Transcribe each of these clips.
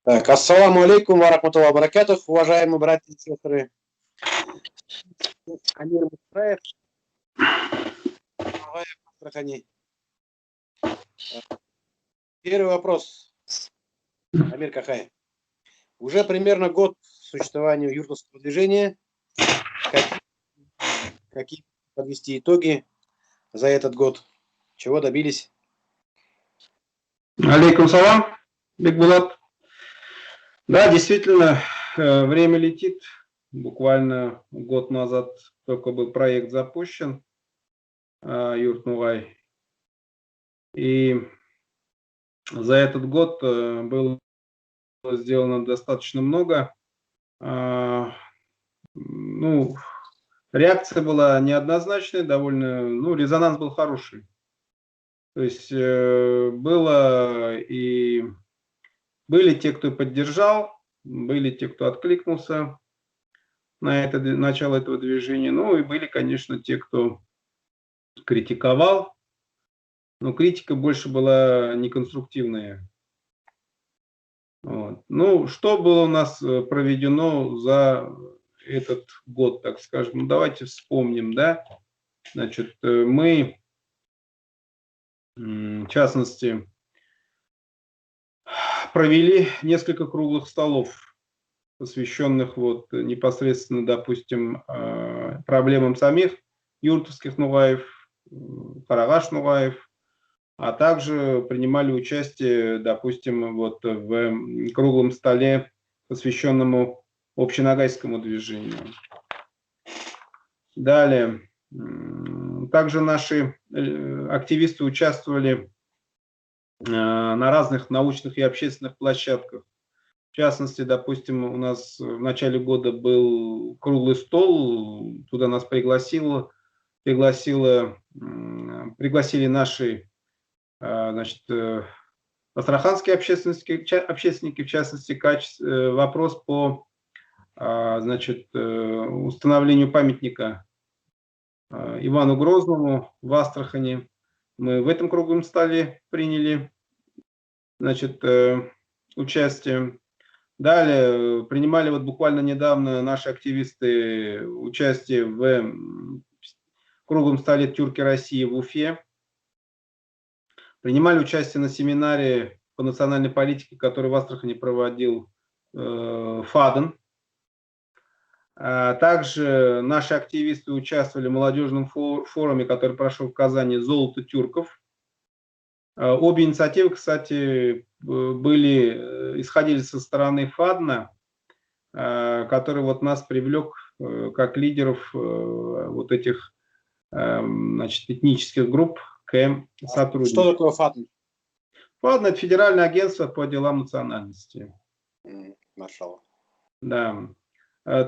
Так, ассаламу алейкум ва рахматуллахи ва баракатух, уважаемые братья и сестры. Амир Мустафаев, Астрахани. Первый вопрос. Амир Кахай. Уже примерно год существования юртовского движения. Какие подвести итоги за этот год? Чего добились? Алейкум салам, Бекбулат. Да, действительно, время летит. Буквально год назад только был проект запущен, Юрт Нугай. И за этот год было сделано достаточно много. Ну, реакция была неоднозначная, довольно, резонанс был хороший. То есть были те, кто поддержал, были те, кто откликнулся на начало этого движения. Ну и были, конечно, те, кто критиковал. Но критика больше была неконструктивная. Вот. Ну, что было у нас проведено за этот год, так скажем? Ну, давайте вспомним, да? Значит, мы, в частности, провели несколько круглых столов, посвященных непосредственно, допустим, проблемам самих юртовских нугаев, Карагаш нугаев, а также принимали участие, допустим, в круглом столе, посвященному общеногайскому движению. Далее, также наши активисты участвовали на разных научных и общественных площадках. В частности, допустим, у нас в начале года был круглый стол, туда нас пригласили наши, значит, астраханские общественники, в частности, вопрос по, значит, установлению памятника Ивану Грозному в Астрахани. Мы в этом круглом столе приняли, значит, участие. Далее принимали буквально недавно наши активисты участие в круглом столе «Тюрки России» в Уфе. Принимали участие на семинаре по национальной политике, который в Астрахани проводил ФАДН. Также наши активисты участвовали в молодежном форуме, который прошел в Казани, «Золото тюрков». Обе инициативы, кстати, исходили со стороны ФАДНа, который нас привлек как лидеров этих, значит, этнических групп к сотрудничеству. Что такое ФАДН? ФАДН – это Федеральное агентство по делам национальности. Маршал. Да.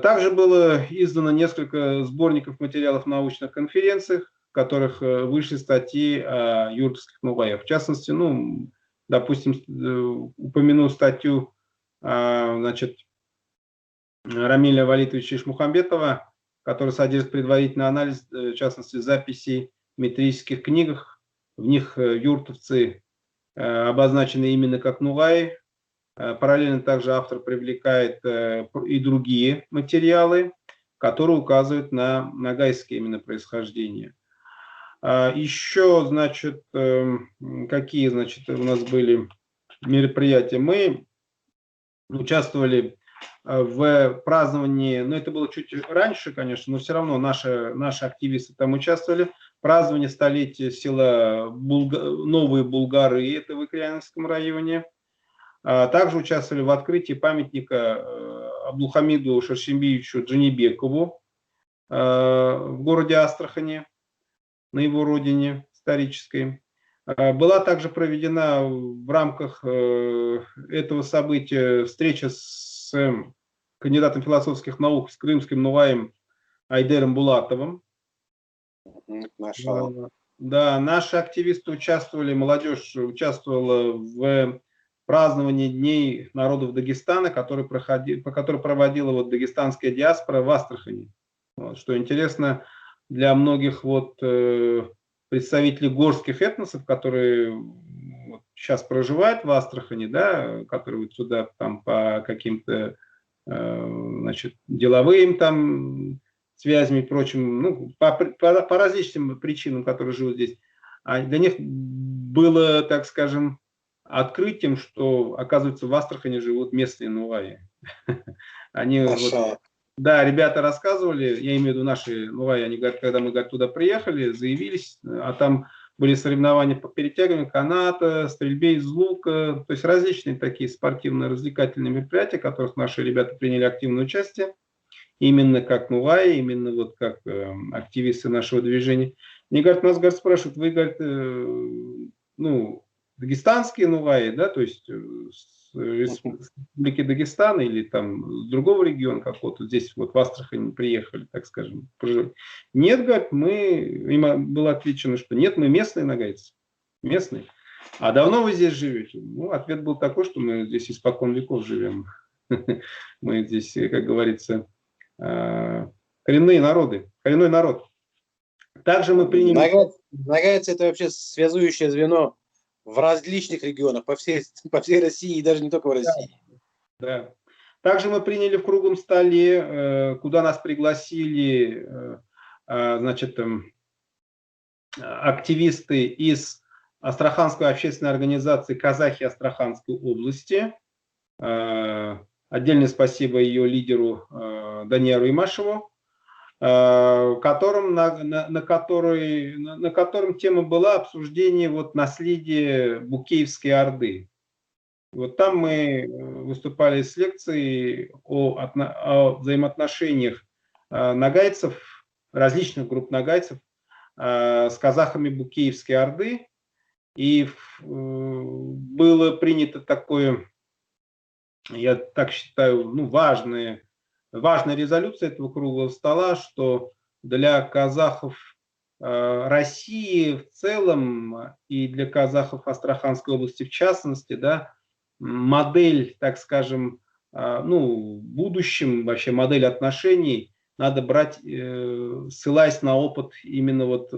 Также было издано несколько сборников материалов в научных конференциях, в которых вышли статьи о юртовских нугаях. В частности, допустим, упомяну статью, значит, Рамиля Валитовича Ишмухамбетова, которая содержит предварительный анализ, в частности, записей в метрических книгах. В них юртовцы обозначены именно как нугаи. Параллельно также автор привлекает и другие материалы, которые указывают на ногайское именно происхождение. Еще, значит, какие, значит, у нас были мероприятия? Мы участвовали в праздновании, это было чуть раньше, конечно, но все равно наши активисты там участвовали, в праздновании столетия села Новые Булгары, это в Икряновском районе. Также участвовали в открытии памятника Абдулхамиду Шаршембиевичу Джанибекову в городе Астрахани, на его родине исторической. Была также проведена в рамках этого события встреча с кандидатом философских наук с крымским нугаем Айдером Булатовым. Да, наши активисты участвовали, молодежь участвовала в праздновании Дней народов Дагестана, который проводила дагестанская диаспора в Астрахани. Что интересно для многих представителей горских этносов, которые сейчас проживают в Астрахани, да, которые вот сюда там по каким-то значит, деловым там связям и прочим, ну, по различным причинам, которые живут здесь, а для них было, так скажем, открытием, что, оказывается, в Астрахани живут местные нуваи. Они вот, Хорошо. да, ребята рассказывали, я имею в виду наши нуваи, они говорят, когда мы говорят, туда приехали, заявились, а там были соревнования по перетягиванию каната, стрельбе из лука, то есть различные такие спортивно-развлекательные мероприятия, в которых наши ребята приняли активное участие, именно как нуваи, именно вот как активисты нашего движения. Мне говорят, нас, говорят, спрашивают, вы, говорят, ну, дагестанские нуваи, да, то есть с Республики Дагестан или там с другого региона какого-то, здесь вот в Астрахань приехали, так скажем, проживать. Нет, говорят, им было отвечено, что нет, мы местные нагайцы, местные. А давно вы здесь живете? Ну, ответ был такой, что мы здесь испокон веков живем. Мы здесь, как говорится, коренные народы, коренной народ. Также мы приняли... Нагайцы — это вообще связующее звено в различных регионах, по всей России и даже не только в России. Да. Также мы приняли в круглом столе, куда нас пригласили, значит, активисты из Астраханской общественной организации «Казахи Астраханской области». Отдельное спасибо ее лидеру Данияру Имашеву, на котором тема была обсуждение вот наследия Букеевской Орды. Вот там мы выступали с лекцией о взаимоотношениях нагайцев, различных групп нагайцев с казахами Букеевской Орды. И было принято такое, я так считаю, ну, важная резолюция этого круглого стола, что для казахов России в целом и для казахов Астраханской области в частности, да, модель, так скажем, ну, в будущем вообще модель отношений надо брать, ссылаясь на опыт именно вот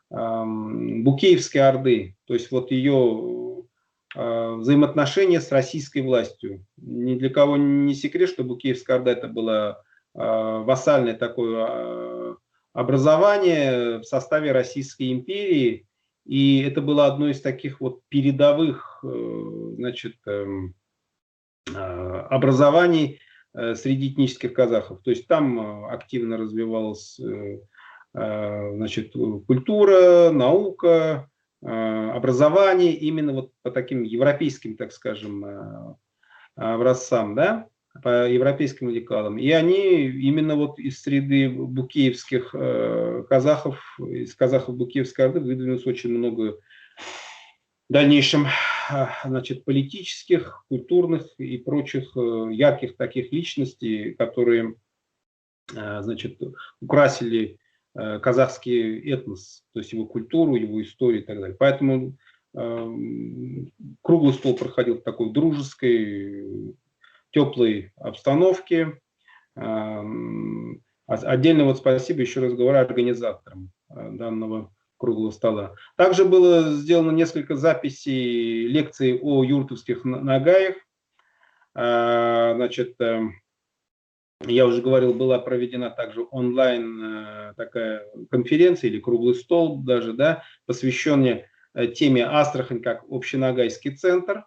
Букеевской Орды, то есть вот ее взаимоотношения с российской властью. Ни для кого не секрет, что Букеевская Орда это было вассальное такое образование в составе Российской империи, и это было одно из таких вот передовых, значит, образований среди этнических казахов. То есть там активно развивалась, значит, культура, наука, образование именно вот по таким европейским, так скажем, образцам, да, по европейским лекалам. И они именно вот из среды букеевских казахов, из казахов Букеевской Орды выдвинулось очень много в дальнейшем, значит, политических, культурных и прочих ярких таких личностей, которые, значит, украсили казахский этнос, то есть его культуру, его историю и так далее. Поэтому круглый стол проходил в такой дружеской, теплой обстановке. Отдельно вот спасибо, еще раз говорю, организаторам данного круглого стола. Также было сделано несколько записей лекций о юртовских нагаях. Значит, я уже говорил, была проведена также онлайн такая конференция или круглый стол даже, да, посвященный теме Астрахань как общенагайский центр.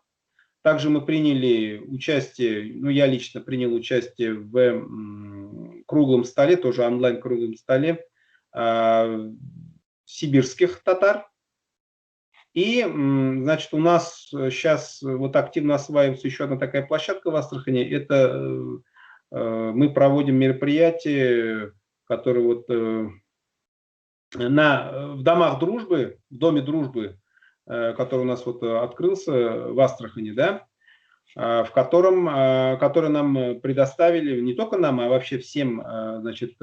Также мы приняли участие, ну я лично принял участие в круглом столе, тоже онлайн круглом столе сибирских татар. И, значит, у нас сейчас вот активно осваивается еще одна такая площадка в Астрахани. Это мы проводим мероприятия, которые вот в домах дружбы, в Доме дружбы, который у нас вот открылся в Астрахани, да, который нам предоставили, не только нам, а вообще всем, значит,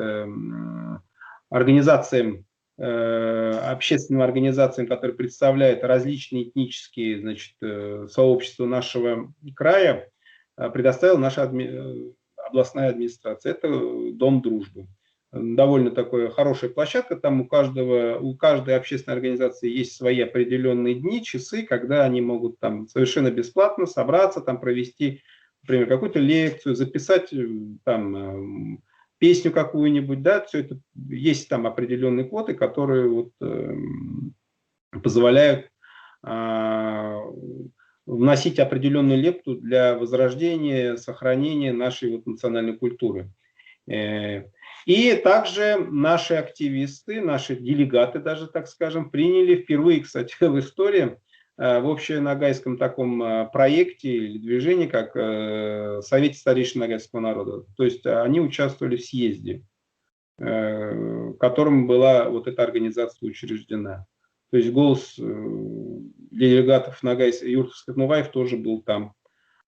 организациям, общественным организациям, которые представляют различные этнические, значит, сообщества нашего края, предоставила наша областная администрация. Это Дом дружбы. довольно такая хорошая площадка, там у каждой общественной организации есть свои определенные дни, часы, когда они могут там совершенно бесплатно собраться, там провести, например, какую-то лекцию, записать там песню какую-нибудь, да, все это, есть там определенные квоты, которые вот, позволяют вносить определенную лепту для возрождения, сохранения нашей вот национальной культуры. И также наши активисты, наши делегаты даже, так скажем, приняли впервые, кстати, в истории в общеногайском таком проекте или движении, как Совете старейшин ногайского народа. То есть они участвовали в съезде, которым была вот эта организация учреждена. То есть голос делегатов юртовских нугаев тоже был там,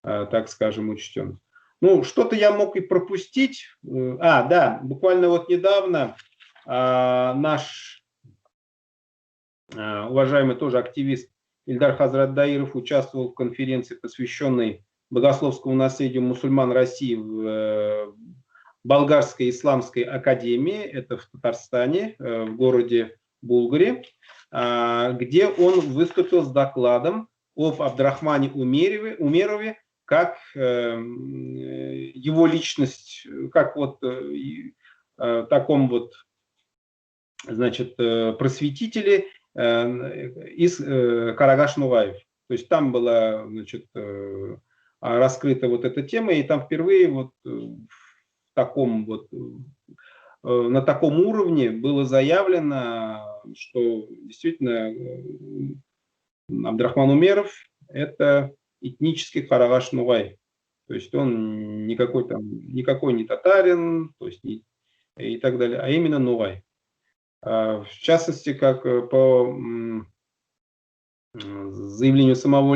так скажем, учтен. Ну, что-то я мог и пропустить. Да, буквально вот недавно наш уважаемый тоже активист Ильдар Хазрат Даиров участвовал в конференции, посвященной богословскому наследию мусульман России в Болгарской исламской академии, это в Татарстане, в городе Булгаре, где он выступил с докладом об Абдрахмане Умерове, как его личность, как вот таком вот, значит, просветителе из Карагаш-Нугаев. То есть там была, значит, раскрыта вот эта тема, и там впервые вот в таком вот, на таком уровне было заявлено, что действительно Абдрахман Умеров – это этнический Карагаш-Нугай. То есть он никакой не татарин, то есть и так далее, а именно Нугай. В частности, как по заявлению самого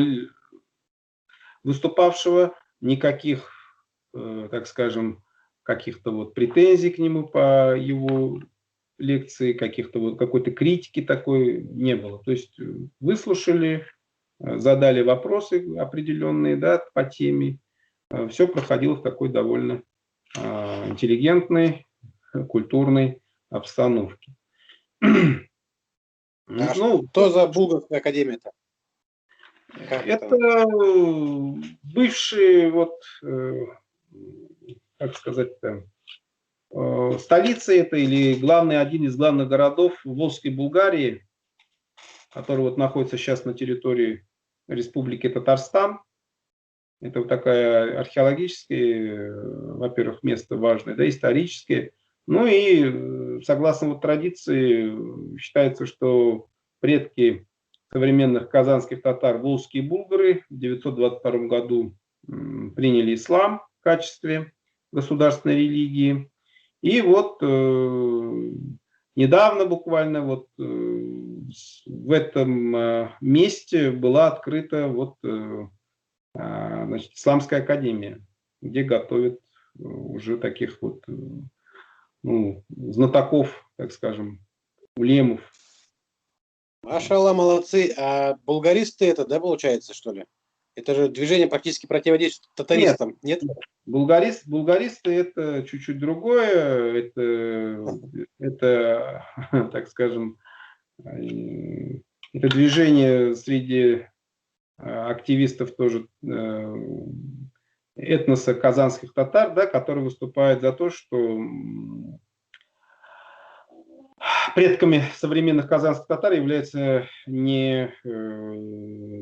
выступавшего, никаких, так скажем, каких-то вот претензий к нему по его лекции, какой-то критики такой не было. То есть выслушали, задали вопросы определенные, да, по теме. Все проходило в такой довольно интеллигентной, культурной обстановке. Что за Булгарская академия-то? Это бывший, вот, как сказать-то, столица это или один из главных городов Волжской Булгарии, который вот находится сейчас на территории Республики Татарстан. Это вот такая археологическое, во-первых, место важное, да, историческое. Ну и согласно вот традиции считается, что предки современных казанских татар, волжские булгары, в 922 году приняли ислам в качестве государственной религии. И вот недавно буквально вот в этом месте была открыта вот, значит, Исламская академия, где готовят уже таких вот, ну, знатоков, так скажем, улемов. Машалла, молодцы. А булгаристы это, да, получается, что ли? Это же движение практически противодействует татаристам, нет? Булгаристы это чуть-чуть другое. Это, так скажем, это движение среди активистов тоже этноса казанских татар, да, которые выступают за то, что предками современных казанских татар являются не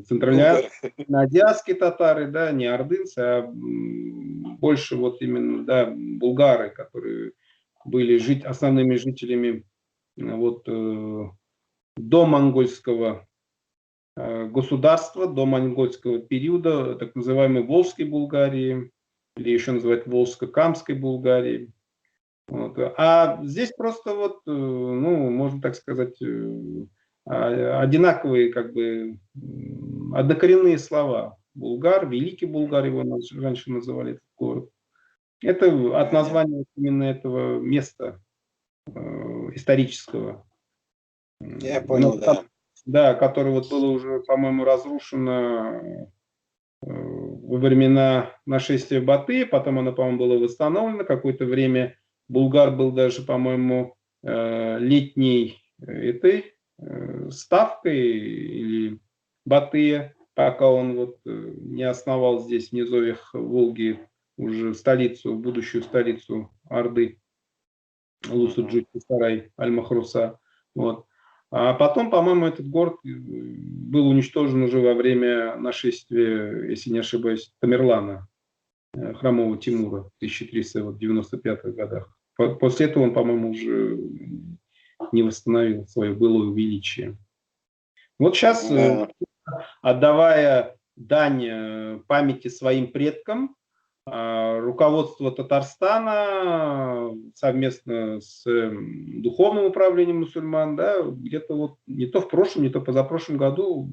центральноазиатские татары, да, не ордынцы, а больше вот именно, да, булгары, которые были основными жителями вот до монгольского государства, до монгольского периода, так называемой Волжской Булгарии, или еще называют Волжско-Камской Булгарии. Вот. А здесь просто вот, ну, можно так сказать, одинаковые, как бы, однокоренные слова. Булгар, Великий Булгар его раньше называли, этот город. Это от названия именно этого места исторического. Я понял, да. Да, которое вот было уже, по-моему, разрушено во времена нашествия Батыя, потом оно, по-моему, было восстановлено какое-то время. Булгар был даже, по-моему, летней этой ставкой или Батыя, пока он вот не основал здесь в низовьях Волги уже столицу, будущую столицу Орды, Лусу-Джухи-Сарай, Аль-Махруса. Вот. А потом, по-моему, этот город был уничтожен уже во время нашествия, если не ошибаюсь, Тамерлана, хромого Тимура в 1395 годах. После этого он, по-моему, уже не восстановил свое былое величие. Вот сейчас, отдавая дань памяти своим предкам, руководство Татарстана совместно с духовным управлением мусульман, да, где-то вот не то в прошлом, не то позапрошлом году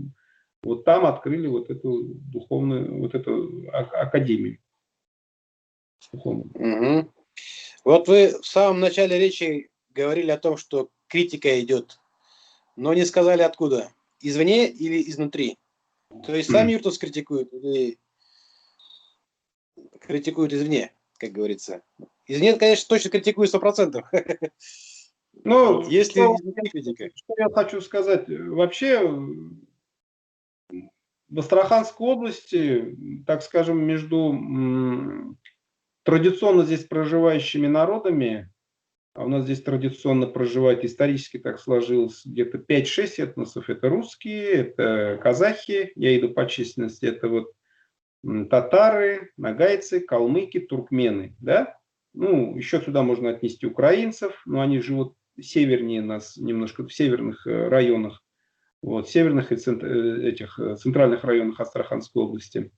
вот там открыли вот эту духовную, вот эту академию. Угу. Вот вы в самом начале речи говорили о том, что критика идет, но не сказали откуда. Извне или изнутри? То есть сами Юртус критикуют или критикуют извне, как говорится? Извне, конечно, точно критикуют 100%. Ну, если изнутри критика. Что я хочу сказать? Вообще, в Астраханской области, так скажем, между традиционно здесь проживающими народами, а у нас здесь традиционно проживает, исторически так сложилось, где-то 5-6 этносов. Это русские, это казахи, я иду по численности, это вот татары, нагайцы, калмыки, туркмены. Да? Ну, еще сюда можно отнести украинцев, но они живут севернее нас, немножко в северных районах, вот, северных и центральных районах Астраханской области.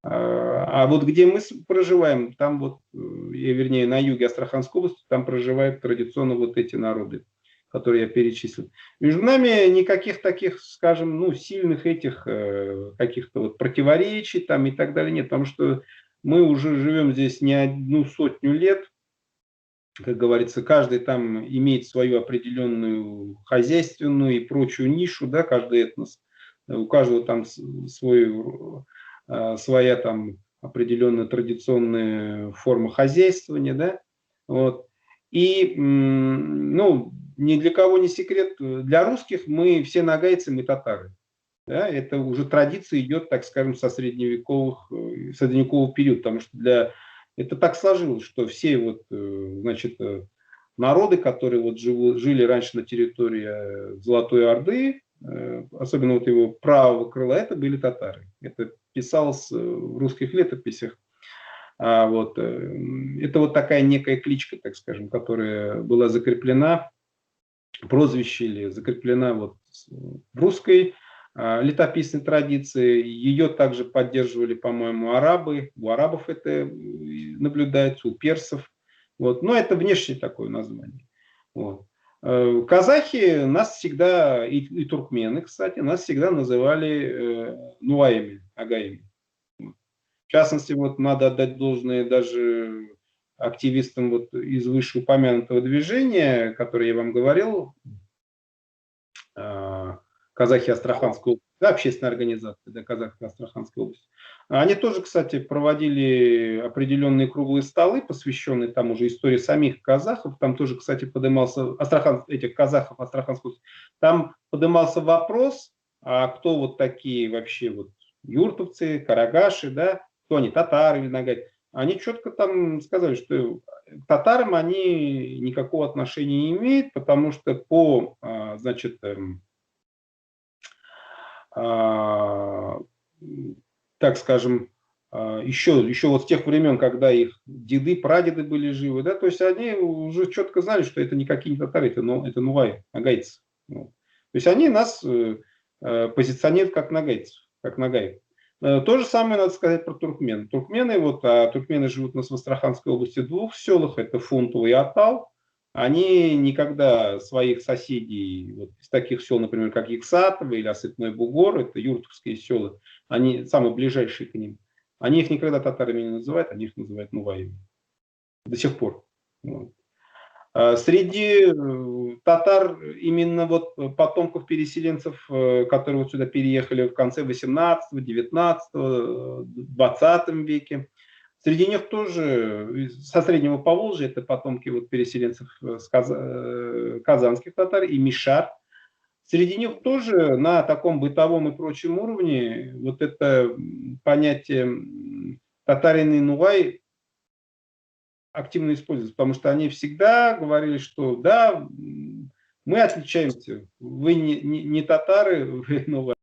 А вот где мы проживаем, там вот, вернее, на юге Астраханской области, там проживают традиционно вот эти народы, которые я перечислил. Между нами никаких таких, скажем, ну, сильных этих каких-то вот противоречий там и так далее нет, потому что мы уже живем здесь не 100 лет, как говорится, каждый там имеет свою определенную хозяйственную и прочую нишу, да, каждый этнос, у каждого там своя там определенная традиционная форма хозяйствования, да, вот. И, ну, ни для кого не секрет, для русских мы все нагайцы, мы татары. Да, это уже традиция идет, так скажем, со средневекового периода, потому что это так сложилось, что все вот, значит, народы, которые вот жили раньше на территории Золотой Орды, особенно вот его правого крыла, это были татары. Это писалось в русских летописях. Вот, это вот такая некая кличка, так скажем, которая была закреплена, прозвище или закреплена вот в русской летописной традиции. Ее также поддерживали, по-моему, арабы. У арабов это наблюдается, у персов. Вот. Но это внешнее такое название. Вот. Казахи нас всегда, и туркмены, кстати, нас всегда называли нуаями, агаями. В частности, вот надо отдать должное даже активистам вот из вышеупомянутого движения, которое я вам говорил, казахи Астраханской области, да, общественная организация, да, казахи Астраханской области. Они тоже, кстати, проводили определенные круглые столы, посвященные там уже истории самих казахов. Там тоже, кстати, поднимался этих казахов Астраханской области. Там поднимался вопрос, а кто вот такие вообще вот юртовцы, карагаши, да, кто они, татары или нагайцы. Они четко там сказали, что к татарам они никакого отношения не имеют, потому что по, значит, так скажем, еще вот с тех времен, когда их деды, прадеды были живы, да, то есть они уже четко знали, что это никакие не татары, это нуаи, нагайцы. Вот. То есть они нас позиционируют как нагайцев, как нагаев. То же самое надо сказать про туркмен. Туркмены живут у нас в Астраханской области в двух селах, это Фунтово и Атал. Они никогда своих соседей, вот из таких сел, например, как Иксатово или Осыпной Бугор, это юртовские села, они самые ближайшие к ним, они их никогда татарами не называют, они их называют нуаями. До сих пор. Вот. Среди татар именно вот потомков переселенцев, которые вот сюда переехали в конце 18, 19, 20 веке, Среди них тоже со Среднего Поволжья, это потомки вот переселенцев с казанских татар и мишар. Среди них тоже на таком бытовом и прочем уровне вот это понятие татарин и нугай активно используется, потому что они всегда говорили, что да, мы отличаемся, вы не татары, вы нугай.